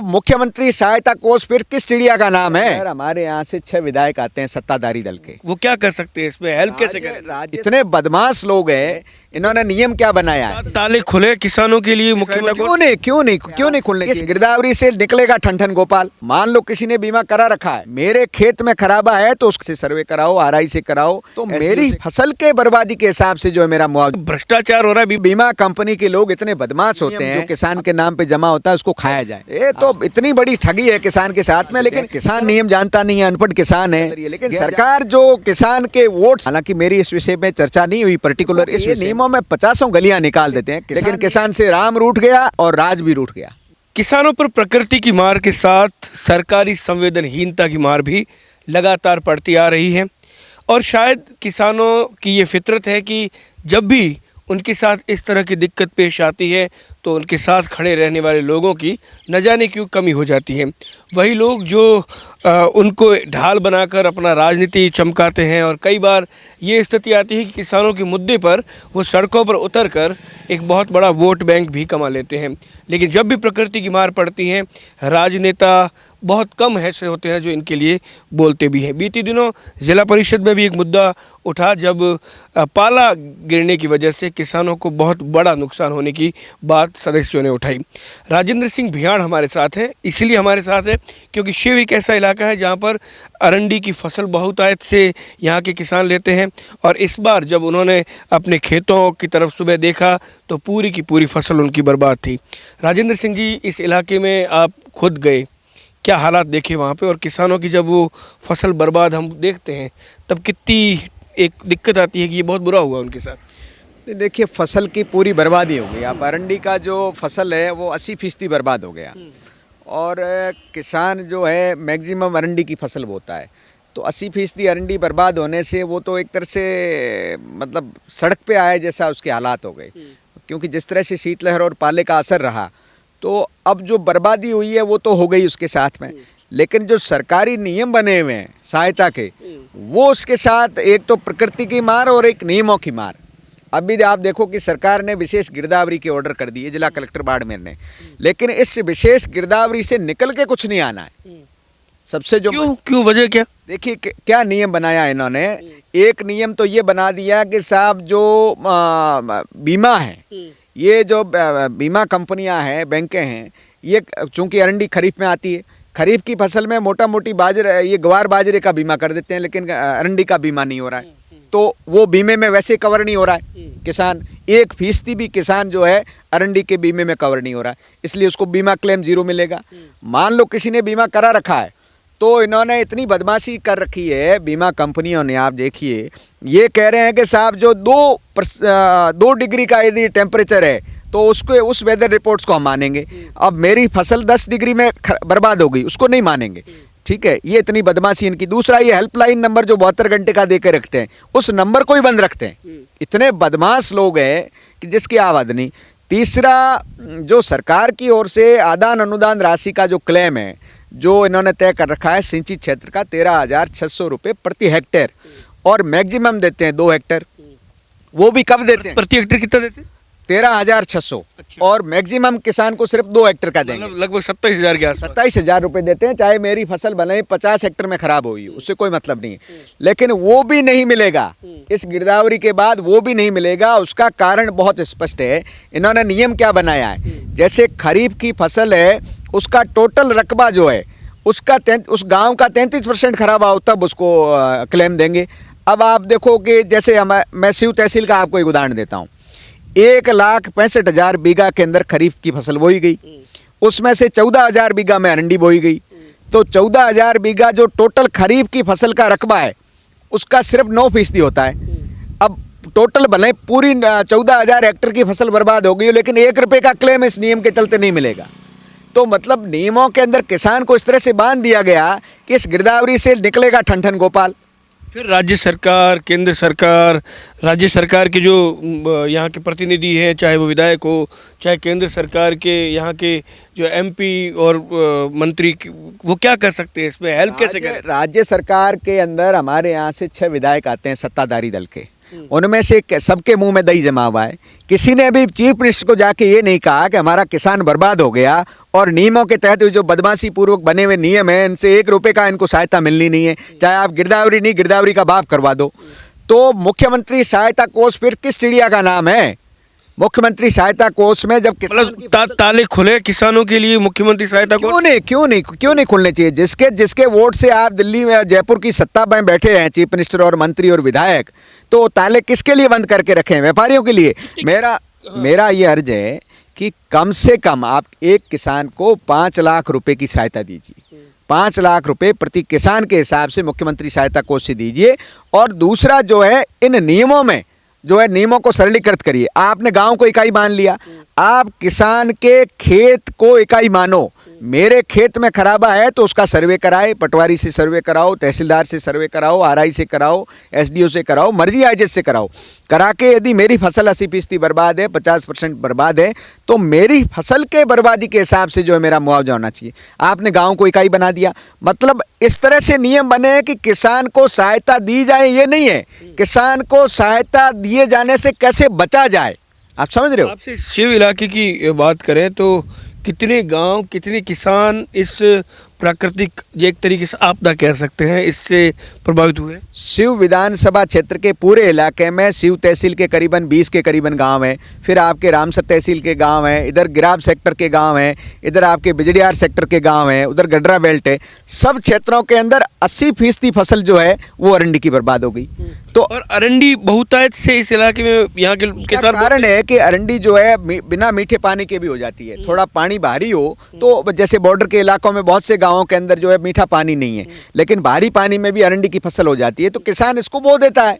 मुख्यमंत्री सहायता कोष फिर किस चिड़िया का नाम है? हमारे यहाँ से 6 विधायक आते हैं सत्ताधारी दल के। वो क्या कर सकते हैं इसमें, हेल्प कैसे करें? इतने बदमाश लोग हैं, इन्होंने नियम क्या बनाया है? ताले खुले किसानों के लिए मुख्यमंत्री क्यों नहीं खुलने? इस गिरदावरी से निकलेगा ठन गोपाल। मान लो किसी ने बीमा करा रखा है, मेरे खेत में खराबा है तो उससे सर्वे कराओ, आरआई से कराओ, तो मेरी फसल के बर्बादी के हिसाब से जो है मेरा मुआवजा। भ्रष्टाचार हो रहा है। बीमा कंपनी के लोग इतने बदमाश होते हैं, जो किसान के नाम पे जमा होता है उसको खाया जाए। ये तो इतनी बड़ी ठगी है किसान के साथ में। लेकिन किसान नियम जानता नहीं है, अनपढ़ किसान है। लेकिन सरकार जो किसान के वोट, हालांकि मेरी इस विषय में चर्चा नहीं हुई पर्टिकुलर, इस नियमों में 50 गलियां निकाल देते हैं, लेकिन किसान से राम रूठ गया और राज भी रूठ गया। किसानों पर प्रकृति की मार के साथ सरकारी संवेदनहीनता की मार भी लगातार पड़ती आ रही है। और शायद किसानों की ये फितरत है कि जब भी उनके साथ इस तरह की दिक्कत पेश आती है तो उनके साथ खड़े रहने वाले लोगों की न जाने क्यों कमी हो जाती है। वही लोग जो उनको ढाल बनाकर अपना राजनीति चमकाते हैं, और कई बार ये स्थिति आती है कि किसानों के मुद्दे पर वो सड़कों पर उतरकर एक बहुत बड़ा वोट बैंक भी कमा लेते हैं। लेकिन जब भी प्रकृति की मार पड़ती है, राजनेता बहुत कम ऐसे होते हैं जो इनके लिए बोलते भी हैं। बीते दिनों ज़िला परिषद में भी एक मुद्दा उठा, जब पाला गिरने की वजह से किसानों को बहुत बड़ा नुकसान होने की बात सदस्यों ने उठाई। राजेंद्र सिंह भियाड़ हमारे साथ हैं, इसलिए हमारे साथ है क्योंकि शिव एक ऐसा इलाका है जहाँ पर अरंडी की फसल बहुतायत से यहाँ के किसान लेते हैं। और इस बार जब उन्होंने अपने खेतों की तरफ सुबह देखा तो पूरी की पूरी फसल उनकी बर्बाद थी। राजेंद्र सिंह जी, इस इलाके में आप खुद गए, क्या हालात देखे वहाँ पे, और किसानों की जब वो फसल बर्बाद हम देखते हैं तब कितनी एक दिक्कत आती है कि ये बहुत बुरा हुआ उनके साथ? देखिए, फसल की पूरी बर्बादी हो गई। अब अरंडी का जो फसल है वो 80% बर्बाद हो गया, और किसान जो है मैक्सिमम अरंडी की फसल बोता है, तो 80% अरंडी बर्बाद होने से वो तो एक तरह से मतलब सड़क पे आए जैसा उसके हालात हो गए। क्योंकि जिस तरह से शीतलहर और पाले का असर रहा, तो अब जो बर्बादी हुई है वो तो हो गई उसके साथ में, लेकिन जो सरकारी नियम बने हुए हैं सहायता के, वो उसके साथ एक तो प्रकृति की मार और एक नियमों की मार। अभी आप देखो कि सरकार ने विशेष गिरदावरी के ऑर्डर कर दिए, जिला कलेक्टर बाड़मेर ने, लेकिन इस विशेष गिरदावरी से निकल के कुछ नहीं आना है। सबसे जो क्यों वजह क्या? देखिए क्या नियम बनाया इन्होंने। एक नियम तो ये बना दिया कि साहब जो बीमा है, ये जो बीमा कंपनियां हैं, बैंकें हैं, ये चूंकि अरंडी खरीफ में आती है, खरीफ की फसल में मोटा मोटी ये ग्वार बाजरे का बीमा कर देते हैं, लेकिन अरंडी का बीमा नहीं हो रहा है, तो वो बीमे में वैसे कवर नहीं हो रहा है। किसान 1% भी किसान जो है अरंडी के बीमे में कवर नहीं हो रहा है, इसलिए उसको बीमा क्लेम 0 मिलेगा। मान लो किसी ने बीमा करा रखा है, तो इन्होंने इतनी बदमाशी कर रखी है बीमा कंपनियों ने। आप देखिए, ये कह रहे हैं कि साहब जो 2 डिग्री का यदि टेम्परेचर है तो उसको उस वेदर रिपोर्ट्स को हम मानेंगे। अब मेरी फसल 10 डिग्री में बर्बाद हो गई, उसको नहीं मानेंगे। ठीक है, ये इतनी बदमाशी इनकी। दूसरा, ये हेल्पलाइन नंबर जो 72 घंटे का दे के रखते हैं, उस नंबर को ही बंद रखते हैं। इतने बदमाश लोग हैं कि जिसकी आवाज़ नहीं। तीसरा, जो सरकार की ओर से आदान अनुदान राशि का जो क्लेम है, जो इन्होंने तय कर रखा है सिंचित क्षेत्र का 13,600 रुपये प्रति हेक्टेयर, और मैक्सिमम देते हैं 2 हेक्टेयर। वो भी कब देते हैं? प्रति हेक्टेयर कितना देते हैं? 13,600। अच्छा। और मैक्सिमम किसान को सिर्फ 2 हेक्टेयर का देंगे, लगभग 27,000 के आसपास। 27,000 रुपये देते हैं, चाहे मेरी फसल भले 50 हेक्टेयर में खराब हुई, उससे कोई मतलब नहीं है। लेकिन वो भी नहीं मिलेगा इस गिरदावरी के बाद, वो भी नहीं मिलेगा। उसका कारण बहुत स्पष्ट है। इन्होंने नियम क्या बनाया है, जैसे खरीफ की फसल है, उसका टोटल रकबा जो है उसका उस गांव का 33% खराब आओ तब उसको क्लेम देंगे। अब आप देखो कि जैसे मैं शिव तहसील का आपको एक उदाहरण देता हूँ। 1,65,000 बीघा के अंदर खरीफ की फसल बोई गई, उसमें से 14,000 बीघा में अरंडी बोई गई, तो 14,000 बीघा जो टोटल खरीफ की फसल का रकबा है उसका सिर्फ 9% होता है। अब टोटल भले पूरी 14,000 हेक्टेयर की फसल बर्बाद हो गई, लेकिन 1 रुपये का क्लेम इस नियम के चलते नहीं मिलेगा। तो मतलब नियमों के अंदर किसान को इस तरह से बांध दिया गया कि इस गिरदावरी से निकलेगा ठन गोपाल। फिर राज्य सरकार, केंद्र सरकार, राज्य सरकार के जो यहाँ के प्रतिनिधि हैं, चाहे वो विधायक हो, चाहे केंद्र सरकार के यहाँ के जो MP और मंत्री, वो क्या कर सकते हैं इसमें, हेल्प कैसे करें? राज्य सरकार के अंदर हमारे यहाँ से 6 विधायक आते हैं सत्ताधारी दल के, उनमें से सबके मुंह में दही जमा हुआ है। किसी ने भी चीफ मिनिस्टर को जाके ये नहीं कहा कि हमारा किसान बर्बाद हो गया और नियमों के तहत जो बदमाशी पूर्वक बने हुए नियम है, इनसे 1 रुपये का इनको सहायता मिलनी नहीं है, चाहे आप गिरदावरी नहीं गिरदावरी का बाप करवा दो। तो मुख्यमंत्री सहायता कोष फिर किस चिड़िया का नाम है? मुख्यमंत्री सहायता कोष में जब ताले खुले किसानों के लिए मुख्यमंत्री सहायता कोष क्यों नहीं खुलने चाहिए? जिसके वोट से आप दिल्ली में जयपुर की सत्ता में बैठे हैं, चीफ मिनिस्टर और मंत्री और विधायक, तो ताले किसके लिए बंद करके रखे हैं? व्यापारियों के लिए। मेरा ये अर्ज है कि कम से कम आप एक किसान को 5 लाख रुपए की सहायता दीजिए। 5 लाख रुपए प्रति किसान के हिसाब से मुख्यमंत्री सहायता कोष से दीजिए। और दूसरा जो है, इन नियमों में जो है नियमों को सरलीकृत करिए। आपने गांव को इकाई मान लिया, आप किसान के खेत को इकाई मानो। मेरे खेत में खराबा है तो उसका सर्वे कराए, पटवारी से सर्वे कराओ, तहसीलदार से सर्वे कराओ, आरआई से कराओ, एसडीओ से कराओ, मर्जी आइजेट से कराओ। करा के यदि मेरी फसल 80% बर्बाद है, 50% बर्बाद है, तो मेरी फसल के बर्बादी के हिसाब से जो है मेरा मुआवजा होना चाहिए। आपने गाँव को इकाई बना दिया। मतलब इस तरह से नियम बने कि किसान को सहायता दी जाए, ये नहीं है किसान को सहायता दिए जाने से कैसे बचा जाए। आप समझ रहे हो? आपसे शिव इलाके की बात करें तो कितने गांव, कितने किसान इस प्राकृतिक, एक तरीके से आपदा कह सकते हैं, इससे प्रभावित हुए? शिव विधानसभा क्षेत्र के पूरे इलाके में शिव तहसील के करीबन 20 के करीबन गांव हैं, फिर आपके रामसर तहसील के गांव हैं, इधर गिराब सेक्टर के गांव हैं, इधर आपके बिजड़ियार सेक्टर के गांव हैं, उधर गडरा बेल्ट है। सब क्षेत्रों के अंदर 80% फसल जो है वो अरंडी की बर्बाद हो गई। तो और अरंडी बहुतायत से इस इलाके में यहाँ के किसान, कारण है कि अरंडी जो है बिना मीठे पानी के भी हो जाती है। थोड़ा पानी भारी हो तो, जैसे बॉर्डर के इलाकों में बहुत से गाँवों के अंदर जो है मीठा पानी नहीं है, लेकिन भारी पानी में भी अरंडी की फसल हो जाती है, तो किसान इसको बो देता है।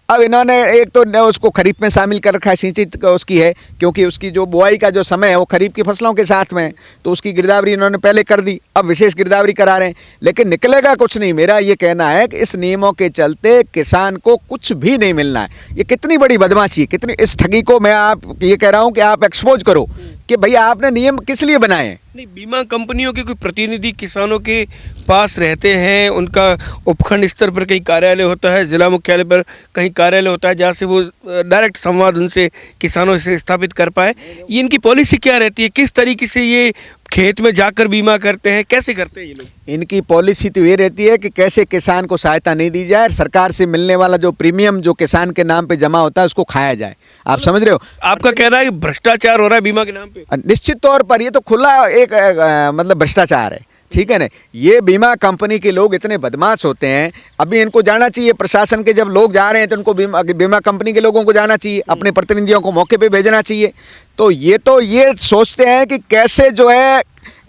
अब इन्होंने एक तो उसको खरीफ में शामिल कर रखा है, सिंचित उसकी है, क्योंकि उसकी जो बुआई का जो समय है वो खरीफ की फसलों के साथ में है, तो उसकी गिरदावरी इन्होंने पहले कर दी, अब विशेष गिरदावरी करा रहे हैं, लेकिन निकलेगा कुछ नहीं। मेरा ये कहना है कि इस नियमों के चलते किसान को कुछ भी नहीं मिलना है। ये कितनी बड़ी बदमाशी है, कितनी इस ठगी को मैं आप ये कह रहा हूँ कि आप एक्सपोज करो कि भैया आपने नियम किस लिए बनाए हैं। नहीं, बीमा कंपनियों के कोई प्रतिनिधि किसानों के पास रहते हैं, उनका उपखंड स्तर पर कहीं कार्यालय होता है, जिला मुख्यालय पर कहीं कार्यालय होता है, जहाँ से वो डायरेक्ट संवाद उनसे किसानों से स्थापित कर पाए। ये इनकी पॉलिसी क्या रहती है? किस तरीके से ये खेत में जाकर बीमा करते हैं, कैसे करते हैं ये लोग? इनकी पॉलिसी तो ये रहती है कि कैसे किसान को सहायता नहीं दी जाए, सरकार से मिलने वाला जो प्रीमियम जो किसान के नाम पे जमा होता है उसको खाया जाए। आप समझ रहे हो? आपका कहना है कि भ्रष्टाचार हो रहा है बीमा के नाम पे? निश्चित तौर पर ये तो खुला एक मतलब भ्रष्टाचार है, ठीक है ना। ये बीमा कंपनी के लोग इतने बदमाश होते हैं। अभी इनको जाना चाहिए, प्रशासन के जब लोग जा रहे हैं तो उनको बीमा कंपनी के लोगों को जाना चाहिए, अपने प्रतिनिधियों को मौके पे भेजना चाहिए। तो ये सोचते हैं कि कैसे जो है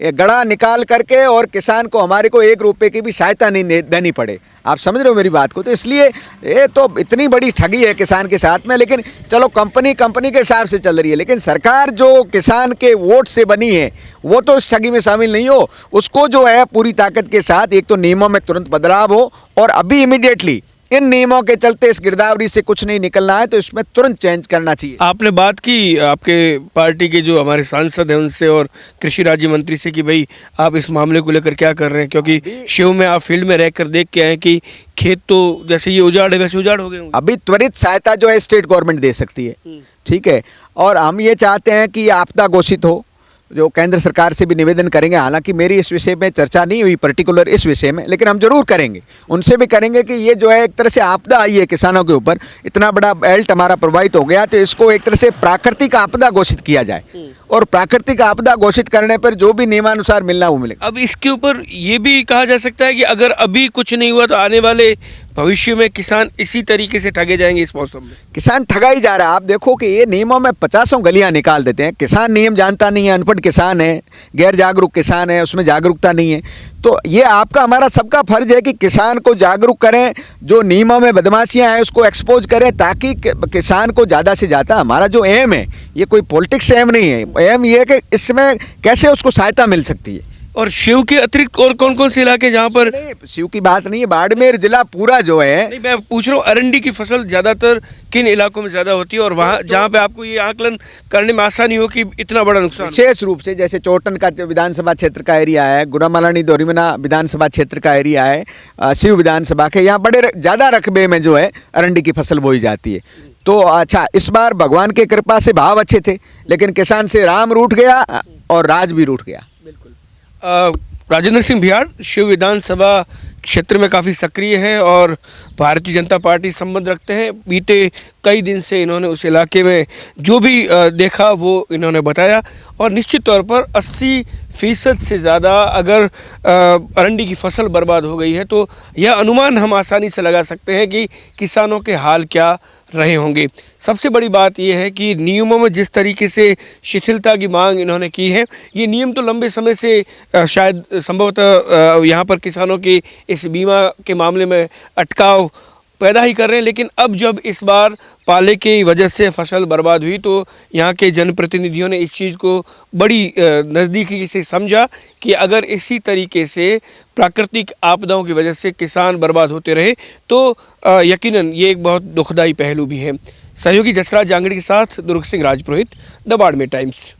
गड़ा निकाल करके और किसान को, हमारे को 1 रुपये की भी सहायता नहीं देनी पड़े। आप समझ रहे हो मेरी बात को? तो इसलिए ये तो इतनी बड़ी ठगी है किसान के साथ में। लेकिन चलो कंपनी के हिसाब से चल रही है, लेकिन सरकार जो किसान के वोट से बनी है वो तो इस ठगी में शामिल नहीं हो। उसको जो है पूरी ताकत के साथ एक तो नियमों में तुरंत बदलाव हो, और अभी इमीडिएटली इन नियमों के चलते इस गिरदावरी से कुछ नहीं निकलना है तो इसमें तुरंत चेंज करना चाहिए। आपने बात की आपके पार्टी के जो हमारे सांसद हैं उनसे और कृषि राज्य मंत्री से कि भाई आप इस मामले को लेकर क्या कर रहे हैं, क्योंकि शिव में आप फील्ड में रहकर देख के आए कि खेत तो जैसे ये उजाड़ है वैसे उजाड़ हो गए। अभी त्वरित सहायता जो है स्टेट गवर्नमेंट दे सकती है, ठीक है। और हम ये चाहते हैं कि आपदा घोषित हो, जो केंद्र सरकार से भी निवेदन करेंगे। हालांकि मेरी इस विषय में चर्चा नहीं हुई पर्टिकुलर इस विषय में, लेकिन हम जरूर करेंगे, उनसे भी करेंगे कि ये जो है एक तरह से आपदा आई है किसानों के ऊपर, इतना बड़ा बेल्ट हमारा प्रभावित हो गया, तो इसको एक तरह से प्राकृतिक आपदा घोषित किया जाए, और प्राकृतिक आपदा घोषित करने पर जो भी नियमानुसार मिलना वो मिलेगा। अब इसके ऊपर ये भी कहा जा सकता है कि अगर अभी कुछ नहीं हुआ तो आने वाले भविष्य में किसान इसी तरीके से ठगे जाएंगे। इस मौसम में किसान ठगा ही जा रहा है। आप देखो कि ये नियमों में 50 गलियां निकाल देते हैं। किसान नियम जानता नहीं है, अनपढ़ किसान है, गैर जागरूक किसान है, उसमें जागरूकता नहीं है। तो ये आपका हमारा सबका फर्ज है कि किसान को जागरूक करें, जो नियमों में बदमाशियां हैं उसको एक्सपोज करें, ताकि किसान को ज़्यादा से ज़्यादा, हमारा जो एम है, ये कोई पॉलिटिक्स एम नहीं है, एम ये है कि इसमें कैसे उसको सहायता मिल सकती है, और शिव के अतिरिक्त और कौन कौन से इलाके जहाँ पर? नहीं, शिव की बात नहीं है, बाड़मेर जिला पूरा जो है। नहीं, मैं पूछ रहा हूँ अरंडी की फसल ज़्यादातर किन इलाकों में ज़्यादा होती है और वहाँ जहाँ पे आपको ये आकलन करने में आसानी हो कि इतना बड़ा नुकसान? विशेष रूप से जैसे चोटन का जो विधानसभा क्षेत्र का एरिया है, गुड़ामालानी दोरीमना विधानसभा क्षेत्र का एरिया है, शिव विधानसभा के यहाँ बड़े ज़्यादा रकबे में जो है अरंडी की फसल बोई जाती है। तो अच्छा, इस बार भगवान की कृपा से भाव अच्छे थे, लेकिन किसान से राम रूठ गया और राज भी रूठ गया। बिल्कुल। राजेंद्र सिंह बिहार शिव विधानसभा क्षेत्र में काफ़ी सक्रिय हैं और भारतीय जनता पार्टी संबंध रखते हैं। बीते कई दिन से इन्होंने उस इलाके में जो भी देखा वो इन्होंने बताया और निश्चित तौर पर 80% से ज़्यादा अगर अरंडी की फसल बर्बाद हो गई है तो यह अनुमान हम आसानी से लगा सकते हैं कि किसानों के हाल क्या रहे होंगे। सबसे बड़ी बात यह है कि नियमों में जिस तरीके से शिथिलता की मांग इन्होंने की है, ये नियम तो लंबे समय से शायद संभवतः यहाँ पर किसानों की इस बीमा के मामले में अटकाव पैदा ही कर रहे हैं, लेकिन अब जब इस बार पाले की वजह से फसल बर्बाद हुई तो यहाँ के जनप्रतिनिधियों ने इस चीज़ को बड़ी नज़दीकी से समझा कि अगर इसी तरीके से प्राकृतिक आपदाओं की वजह से किसान बर्बाद होते रहे तो यकीनन ये एक बहुत दुखदाई पहलू भी है। सहयोगी जसराज जांगड़ी के साथ दुर्ग सिंह राजपुरोहित, द बाड़मेर टाइम्स।